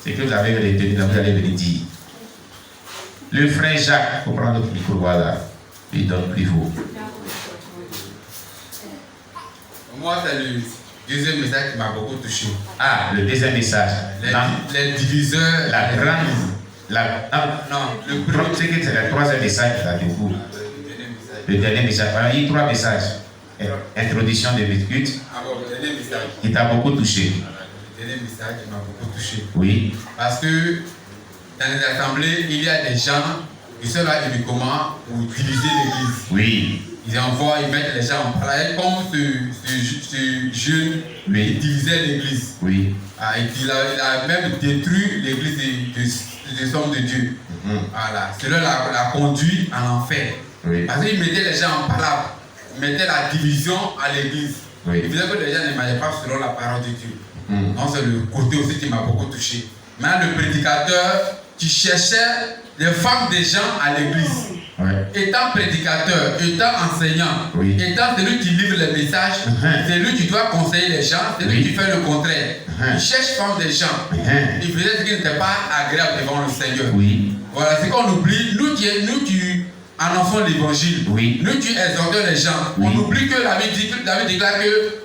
Ce que vous avez retenu, là, vous allez venir dire. Le frère Jacques, il faut prendre le micro, voilà. Il donne plus haut. Moi, c'est le deuxième message qui m'a beaucoup touché. Ah, le deuxième message. Les diviseurs. La grande. C'est le troisième message qui a du coup. Le dernier message. Il y a 3 messages. Introduction de l'écoute. Le dernier message. Qui t'a beaucoup touché. Le dernier message qui m'a beaucoup touché. Oui. Parce que dans les assemblées, il y a des gens qui sont là uniquement pour utiliser l'église. Oui. Ils envoient, ils mettent les gens en parallèle comme ce jeune qui utilisait l'église. Oui. Il a même détruit l'église des hommes de Dieu. Voilà. Cela l'a conduit en enfer. Oui. Parce qu'il mettait les gens en parole. Il mettait la division à l'église. Oui. Il faisait que les gens ne marchaient pas selon la parole de Dieu. Donc c'est le côté aussi qui m'a beaucoup touché. Maintenant, le prédicateur qui cherchait les femmes des gens à l'église. Ouais. Étant prédicateur, étant enseignant, étant celui qui livre les messages, c'est lui qui doit conseiller les gens, c'est lui qui fait le contraire. Il cherche femmes des gens. Il faisait ce qui n'était pas agréable devant le Seigneur. Voilà, c'est qu'on oublie, nous qui annonçons l'évangile, nous qui exhortons les gens, on oublie que la Bible déclare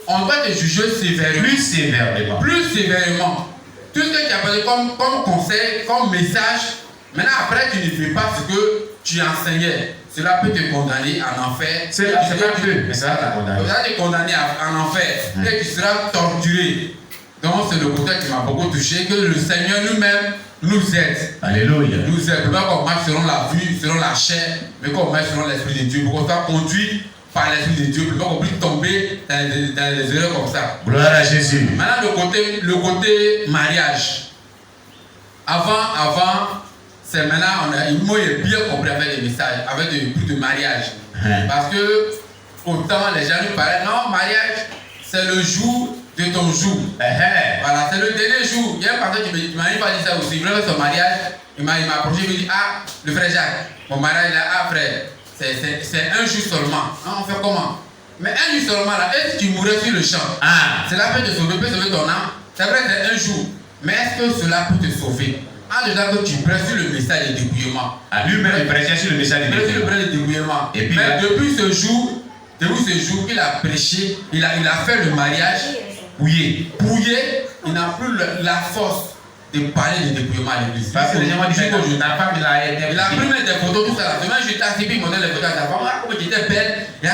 qu'on doit te juger sévèrement. Plus sévèrement. Tout ce que tu as parlé comme conseil, comme message, maintenant après tu ne fais pas ce que tu enseignais. Cela peut te condamner en enfer. C'est pas que, mais ça va te condamner en enfer. Et tu seras torturé. Donc c'est le côté qui m'a beaucoup touché, que le Seigneur lui-même nous aide. Alléluia. Nous aide. Pas qu'on marche selon la vue, selon la chair, mais qu'on marche selon l'Esprit de Dieu. Pour qu'on soit conduit par l'Esprit de Dieu, pour qu'on puisse tomber dans les erreurs comme ça. Gloire à Jésus. Maintenant le côté mariage. Avant, c'est maintenant, moi j'ai bien compris avec les messages, avec des bruits de mariage. Parce que autant les gens nous parlaient, non, mariage, c'est le jour de ton jour. Voilà, c'est le dernier jour. Il y a un pasteur qui m'a dit ça aussi. Il voulait faire son mariage. Il m'a approché, il m'a dit, ah, le frère Jacques, mon mariage là, ah frère, c'est un jour seulement. Ah, on fait comment? Mais un jour seulement là, est-ce que tu mourrais sur le champ? Cela peut te sauver, peut sauver ton âme. C'est vrai, c'est un jour. Mais est-ce que cela peut te sauver? Déjà que tu prêches sur le message de dépouillement. Lui-même, il prêchait sur le message de dépouillement. Mais depuis ce jour, il a prêché, il a fait le mariage pouillé, il n'a plus la force de parler de dépouillement à l'église. Parce que les gens m'ont dit que ta femme, il a pris des photos, tout ça là. Demain, j'étais assis, puis il montait les photos à sa femme. Ah, comment j'étais belle. Bien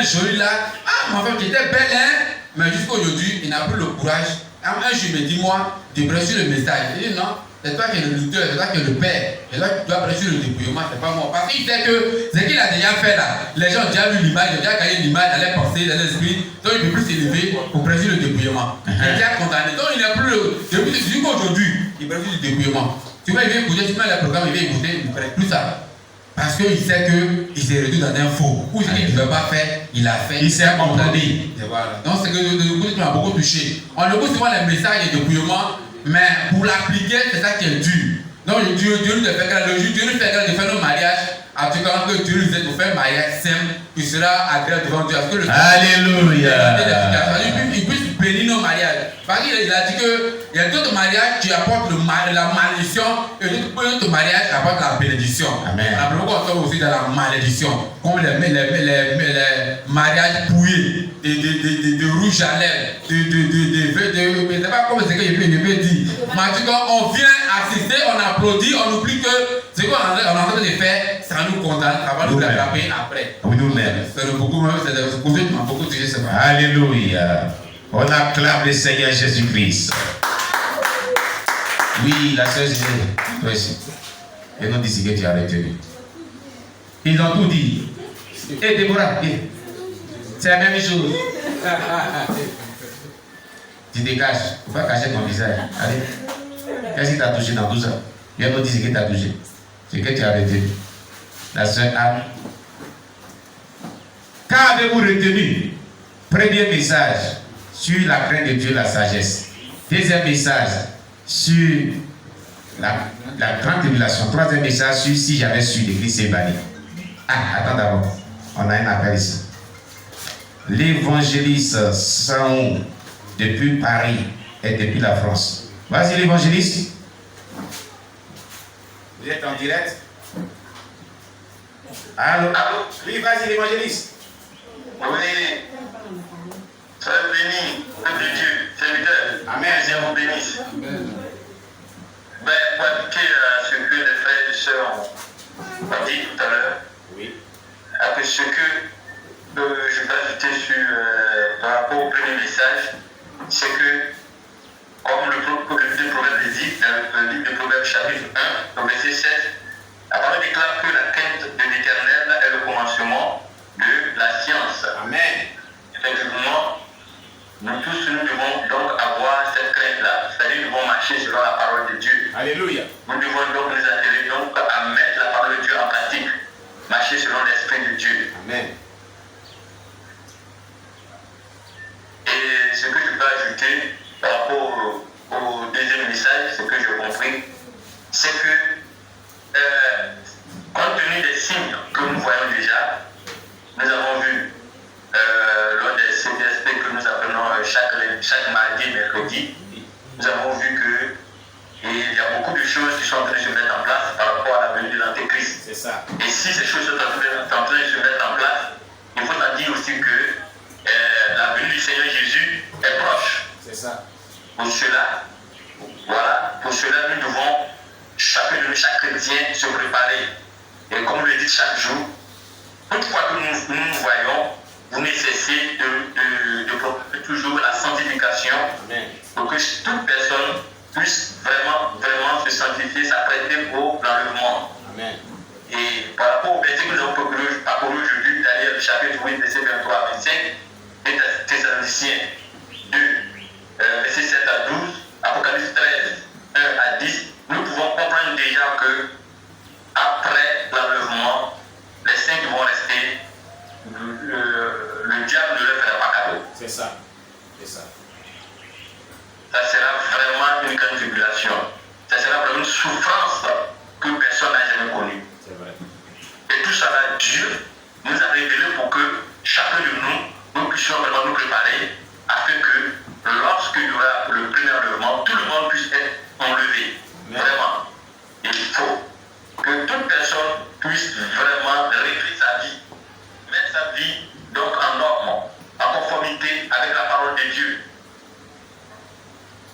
jolie là. Ah, ma femme, j'étais belle, hein. Mais jusqu'à aujourd'hui, il n'a plus le courage. Un jour, il me dit, moi, de prêcher le message. Il dit, non, c'est toi qui es le lutteur, c'est toi qui es le père. Et là, tu dois prêcher le dépouillement, c'est pas moi. Parce qu'il sait que ce qu'il a déjà fait là, les gens ont déjà vu l'image, ils ont déjà gagné l'image dans les pensées, dans l'esprit. Donc, il ne peut plus s'élever pour prêcher le dépouillement. Il est déjà condamné. Donc, il n'a plus depuis jusqu'aujourd'hui, il prêche le dépouillement. Tu vois, il vient écouter, tu mets le programme, il vient écouter, il ne prêche plus ça. Parce qu'il sait qu'il s'est réduit dans un faux. Ou ce qu'il ne veut pas faire, il a fait. Il s'est condamné. Voilà. Donc c'est que le côté qui m'a beaucoup touché. On écoute souvent les messages de dépouillement, mais pour l'appliquer, c'est ça qui est dur. Donc Dieu nous fait grâce. Dieu nous fait grâce de faire nos mariages. En tout cas, que Dieu nous aide pour faire un mariage simple qui sera agréable devant Dieu. Alléluia. Il puisse bénir nos mariages. Parce qu'il a dit qu'il y a d'autres mariages qui apportent la malédiction et d'autres mariages qui apportent la bénédiction. Amen. On a beaucoup aussi dans la malédiction. Comme les mariages pouillés, de rouge à lèvres, je ne sais pas comment c'est que je peux dire. Mais en tout cas, on vient assister, on applaudit, on oublie que ce qu'on est en train de faire, ça nous condamne, ça va nous rattraper après. C'est beaucoup, c'est le côté qui m'a beaucoup touché. Alléluia. On acclame le Seigneur Jésus-Christ. Oui, la sœur Zinée, toi aussi. Et non d'ici que tu as retenu. Ils ont tout dit. Et Déborah, c'est la même chose. Tu dégages. Il ne faut pas cacher ton visage. Allez. Qu'est-ce qui t'a touché dans tout ça? Il y a non dit ce qui t'a touché. C'est que tu as retenu. La sœur Anne. Qu'avez-vous retenu? Premier message sur la crainte de Dieu, la sagesse. Deuxième message sur la grande tribulation. Troisième message sur si j'avais su l'église s'est bannie. Attends d'abord. On a un appel ici. L'évangéliste Saon, depuis Paris et depuis la France, Vas-y l'évangéliste. Vous êtes en direct? Allô? Allô? Oui, vas-y l'évangéliste. Oui. Soyez bénis, peuple de Dieu, serviteur. Amen. Dieu vous bénisse. Amen. Ben, pour appliquer ce que les frères et sœurs ont dit tout à l'heure, Oui. après ce que je vais ajouter sur, par rapport au premier message, c'est que, comme le proverbe dit, dans le livre de Proverbes chapitre 1, au verset 7, la parole déclare que la crainte de l'Éternel est le commencement de la science. Amen. Effectivement, nous tous, nous devons donc avoir cette crainte-là, c'est-à-dire nous devons marcher selon la parole de Dieu. Alléluia. Nous devons donc nous atteler donc à mettre la parole de Dieu en pratique, marcher selon l'Esprit de Dieu. Amen. Et ce que je peux ajouter par rapport au deuxième message, ce que j'ai compris, c'est que compte tenu des signes que nous voyons déjà, nous avons vu lors des CDSP que nous appelons chaque mardi et mercredi, nous avons vu qu'il y a beaucoup de choses qui sont en train de se mettre en place par rapport à la venue de l'Antéchrist. C'est ça. Et si ces choses sont en train de se mettre en place, il faut en dire aussi que la venue du Seigneur Jésus est proche. C'est ça. Pour cela, voilà, pour cela nous devons, chaque chrétien, se préparer. Et comme le dit chaque jour, toutefois que nous voyons, vous nécessitez de proposer toujours la sanctification. Amen. Pour que toute personne puisse vraiment se sanctifier, s'apprêter pour l'enlèvement. Amen. Et par rapport au verset que nous avons parcouru aujourd'hui, Daniel, le chapitre 8, verset 23 à 25, et Thessaloniciens 2, verset 7 à 12, Apocalypse 13, 1 à 10, nous pouvons comprendre déjà que après l'enlèvement, les saints vont rester, le diable ne leur fera pas cadeau. C'est ça. C'est ça. Ça sera vraiment une grande tribulation. Ça sera vraiment une souffrance que personne n'a jamais connue. C'est vrai. Et tout cela, Dieu nous a révélé pour que chacun de nous puissions vraiment nous préparer afin que lorsqu'il y aura le premier enlèvement, tout le monde puisse être enlevé. Vraiment. Il faut que toute personne puisse vraiment régler sa vie, mettre sa vie donc en norme, en conformité avec la parole de Dieu.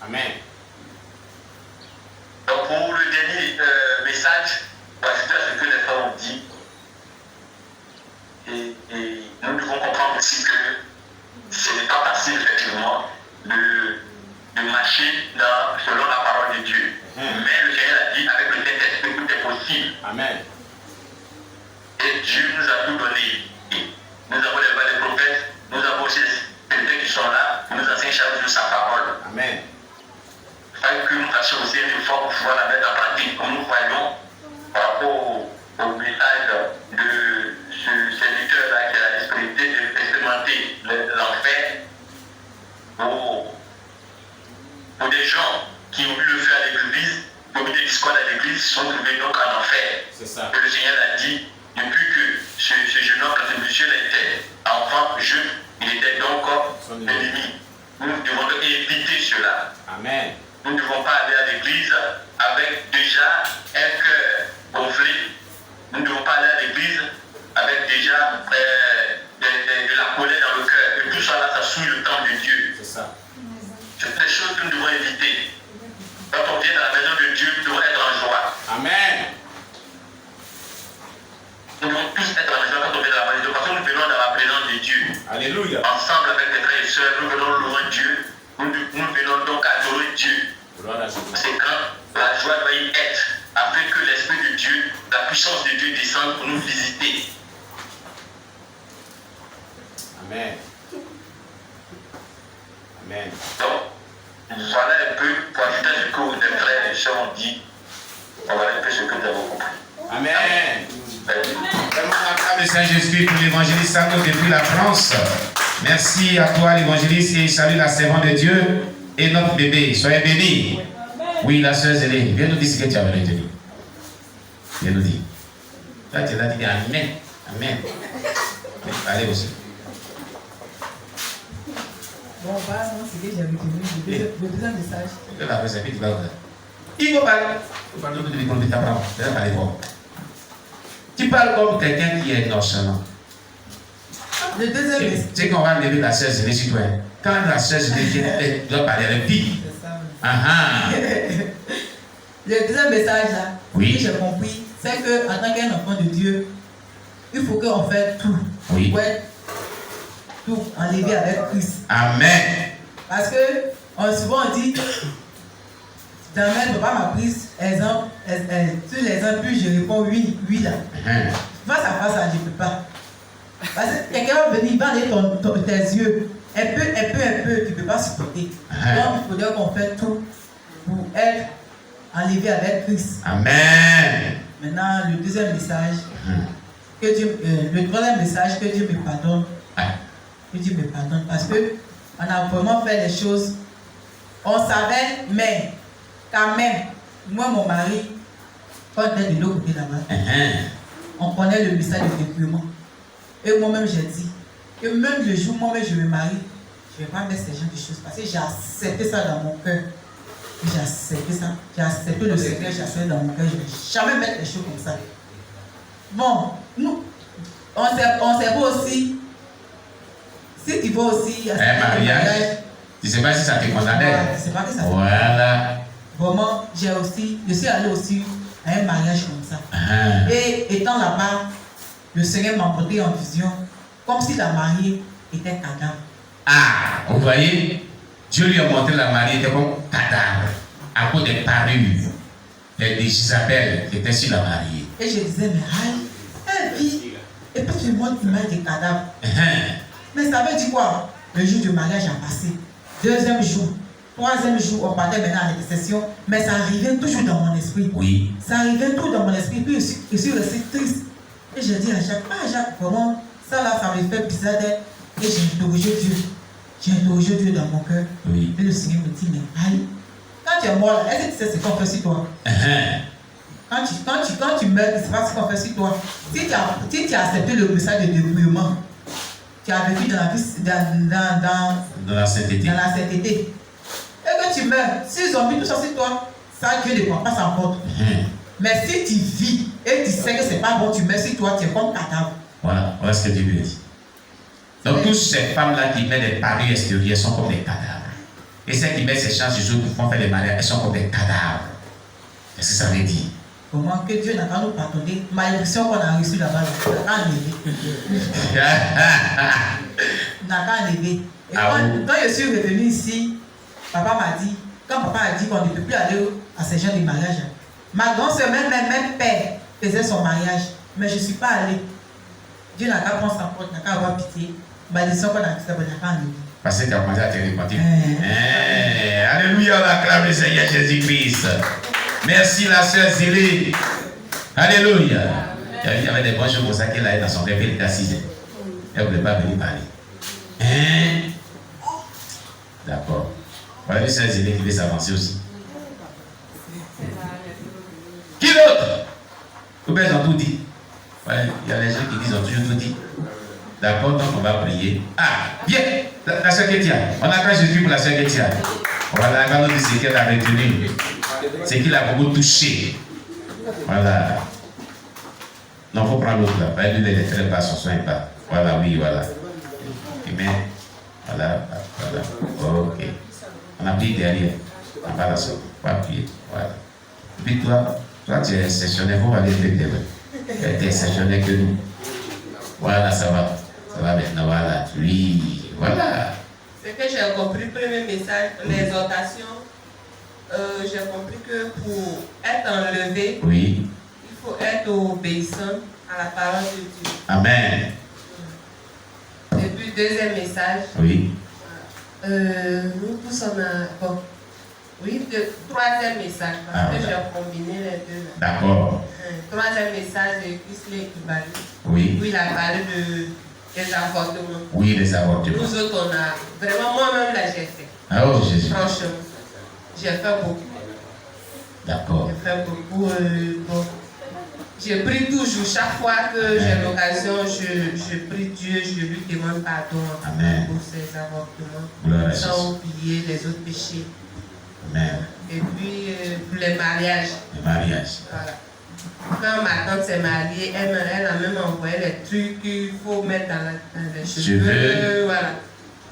Amen. Donc pour le dernier message, pour ajouter à ce que les frères ont dit, et nous devons comprendre aussi que ce n'est pas facile effectivement de marcher selon la parole de Dieu. Mais le Seigneur a dit avec le Saint-Esprit tout est possible. Amen. Et Dieu nous a tout donné. Nous avons les prophètes, nous avons aussi les serviteurs qui sont là, qui nous enseignent chaque jour sa parole. Amen. Il faut que nous fassions aussi un effort pour pouvoir la mettre en pratique, comme nous voyons par rapport au message de ce serviteur-là qui a expérimenté l'enfer pour des gens qui ont eu le feu à l'église, qui ont eu des discours à l'église, sont trouvés donc en enfer. C'est ça. Et le Seigneur a dit, depuis que ce jeune homme, quand ce monsieur était enfant, jeune, il était donc ennemi. Nous devons donc éviter cela. Amen. Nous ne devons pas aller à l'église avec déjà un cœur gonflé. Nous ne devons pas aller à l'église avec déjà de la colère dans le cœur. Et tout ça là, ça souille le temps de Dieu. C'est ça. C'est des choses que nous devons éviter. Quand on vient dans la maison de Dieu, nous devons être en joie. Amen. Nous devons tous être en joie quand on vient dans la maison de Dieu. Parce que nous venons dans la présence de Dieu. Alléluia. Ensemble avec les frères et sœurs, nous venons louer Dieu. Nous venons donc adorer Dieu. Gloire à Jésus. C'est quand la joie doit y être, afin que l'Esprit de Dieu, la puissance de Dieu descende pour nous visiter. Amen. Amen. Donc, voilà un peu, pour ajouter ce que les frères et sœurs ont dit, voilà un peu ce que nous avons compris. Amen. Vraiment, acclame le Saint-Esprit pour l'évangéliste Sango depuis la France. Merci à toi, l'évangéliste, et salut la servante de Dieu et notre bébé. Soyez bénis. Oui, la sœur Zélé, viens nous dire ce que tu avais retenu. Viens nous dire. Là, tu l'as dit Amen. Amen. Allez aussi. Bon, voilà, c'est que j'ai retenu le deuxième message. Il faut parler. Il faut parler de l'école de ta parole. Tu parles comme quelqu'un qui est nonchalant. Le deuxième message. Tu sais qu'on va lever la chaise des citoyens. Quand la chaise vient, elle doit parler avec vie. Le deuxième message là, oui. que j'ai compris, c'est que en tant qu'un enfant de Dieu, il faut qu'on fasse tout. Oui. Pour être tout enlevé avec Christ. Amen. Parce que souvent on dit, dans même papa m'a pris exemple, sur l'exemple, puis je réponds oui, oui là. Face à face, je ne peux pas. Parce que quelqu'un va venir, il va aller tes yeux. Un peu, tu ne peux pas supporter. Donc il faudrait qu'on fasse tout pour être enlevé avec Christ. Amen. Maintenant, le deuxième message, que Dieu, le troisième message, que Dieu me pardonne. Que Dieu me pardonne. Parce que on a vraiment fait les choses. On savait, mais quand même, moi, mon mari, quand on était de l'autre côté là-bas, on connaît le message de dépouillement. Et moi-même, j'ai dit que même le jour où moi-même je me marie, je ne vais pas mettre ces genre de choses. Parce que j'ai accepté ça dans mon cœur. J'ai accepté ça. J'ai accepté le secret, j'ai accepté dans mon cœur. Je ne vais jamais mettre les choses comme ça. Bon, nous, on sait pas aussi. Si tu vas aussi à mariage, tu ne sais pas si ça te condamnait. Je ne sais pas que ça te voilà. Vraiment, je suis allé aussi à un mariage comme ça. Et étant là-bas, le Seigneur m'a montré en vision, comme si la mariée était cadavre. Ah, vous voyez, Dieu lui a montré la mariée était comme cadavre, à cause des parures d'Isabelle qui était sur la mariée. Et je disais, mais aïe, elle vit, et puis tu montres l'image des cadavres. Mais ça veut dire quoi? Le jour du mariage a passé. Deuxième jour, troisième jour, on partait maintenant à l'intercession, mais ça arrivait toujours dans mon esprit. Oui. Ça arrivait tout dans mon esprit, puis je suis resté triste. Et j'ai dit à Jacques, vraiment, ça là, ça me fait bizarre d'être. Et j'ai interrogé Dieu. J'ai interrogé Dieu dans mon cœur. Oui. Et le Seigneur me dit, mais aïe, quand tu es mort, est-ce que tu sais ce qu'on fait sur toi? Quand tu meurs, tu ne sais pas ce qu'on fait sur toi. Si tu as accepté le message de dépouillement, tu as vécu dans la vie, dans la sainteté. Et que tu meurs, s'ils ont mis tout ça sur toi, ça Dieu ne prend pas sa porte. Mais si tu vis et tu sais que ce n'est pas bon, tu mets sur toi, tu es comme cadavre. Voilà ce que Dieu lui a dit. Donc, toutes ces femmes-là qui mettent des paris extérieurs sont comme des cadavres. Et celles qui mettent ces chances des autres qui font faire des mariages, elles sont comme des cadavres. Qu'est-ce que ça veut dire? Comment que Dieu n'a pas nous pardonné? Malédiction qu'on a reçue là-bas, n'a pas enlevé. N'a pas enlevé. Et quand je suis revenu ici, papa m'a dit, quand papa a dit qu'on ne peut plus aller à ces gens de mariage, ma grand-soeur, même père, faisait son mariage, mais je ne suis pas allée. Dieu n'a qu'à prendre sa porte, n'a qu'à avoir pitié. Malédiction qu'on a reçue là-bas, n'a pas enlevé. Parce que tu as commencé à te repentir. Alléluia, on acclame le Seigneur Jésus-Christ. Merci la sœur Zélé. Alléluia. Il y avait des bonnes choses pour ça qu'elle a dans son rêve, elle était assise. Elle ne voulait pas venir parler. D'accord. Voilà une sœur Zélé qui veut s'avancer aussi. Qui d'autre? Combien ils ont tout dit? Ouais, il y a les gens qui disent ont toujours tout dit. D'accord, donc on va prier. Ah, bien, la sœur Kétia. On acclame Jésus pour la sœur Kétia. Voilà, quand on dit ce qu'elle a retenu, c'est qu'il a beaucoup touché. Voilà. Non, il faut prendre l'autre là. Pas lui, il est très bas, son soin est bas. Voilà, oui, voilà. Amen. Voilà, voilà. Ok. On a pris derrière. On va la sortir. On va prier. Voilà. Puis toi, tu es exceptionnel, il faut aller avec des tu es exceptionnel que nous. Voilà, ça va. Ça va maintenant, voilà. Oui, voilà. Ce que j'ai compris, premier message, l'exhortation, j'ai compris que pour être enlevé, oui, il faut être obéissant à la parole de Dieu. Amen. Et puis, deuxième message, oui. nous tous on a. Bon, oui, troisième message, parce que j'ai combiné les deux. D'accord. Troisième message de Chrisley Kibali. Oui. Où il a parlé des avortements. Oui, les avortements. Nous autres, on a. Vraiment, moi-même, là, j'ai fait. Ah, oh, Jésus. Franchement, j'ai fait beaucoup. D'accord. J'ai fait beaucoup. Bon. Je prie toujours, chaque fois que j'ai l'occasion, je prie Dieu, je lui demande pardon pour ses avortements, sans oublier les autres péchés. Amen. Et puis, pour les mariages. Les mariages. Voilà. Quand ma tante s'est mariée, elle a même envoyé les trucs qu'il faut mettre dans les cheveux. Voilà.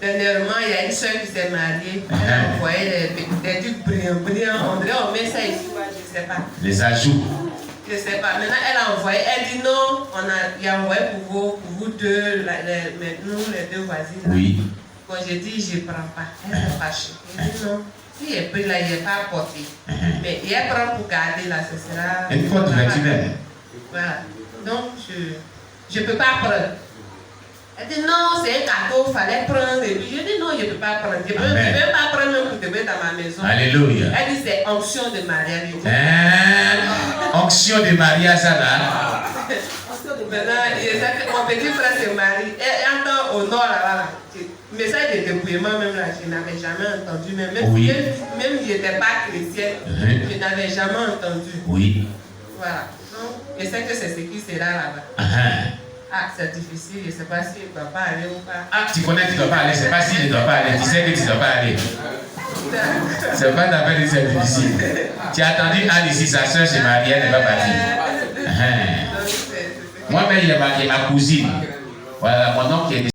Dernièrement, il y a une soeur qui s'est mariée. Elle a envoyé des trucs brillants. On dirait on met ça ici, je ne sais pas. Les ajouts. Je ne sais pas. Maintenant, elle a envoyé. Elle dit non, il a envoyé pour vous deux, nous, les deux voisines. Oui. Quand j'ai dit, je ne prends pas. Elle s'est fâchée. Elle dit non. Si il est pris là, il n'est pas apporté. Mais il est prend pour garder là, ce sera. Une faute virtuelle. Voilà. Donc, je ne peux pas prendre. Elle dit non, c'est un cadeau, il fallait prendre. Et puis je dis non, je ne peux pas prendre. Je ne peux même pas prendre même pour te mettre dans ma maison. Alléluia. Elle dit c'est onction de mariage. Onction de mariage, ça là. Maintenant, mon petit frère se marie. Et entend au nord là-bas. Message de dépouillement même là, je n'avais jamais entendu. Même si je n'étais pas chrétienne, je n'avais jamais entendu. Oui. Voilà. Donc, je sais que c'est ce qui sera là-bas. Ah, c'est difficile, je ne sais pas si je ne dois pas aller ou pas. Ah, tu connais que tu ne dois pas aller, c'est pas si tu ne dois pas aller, tu sais que tu ne dois pas aller. C'est pas ta peine de c'est difficile. Tu as attendu Anne ici, sa soeur s'est mariée, elle n'est pas partie. Moi-même, il est ma cousine. Voilà, mon oncle qui est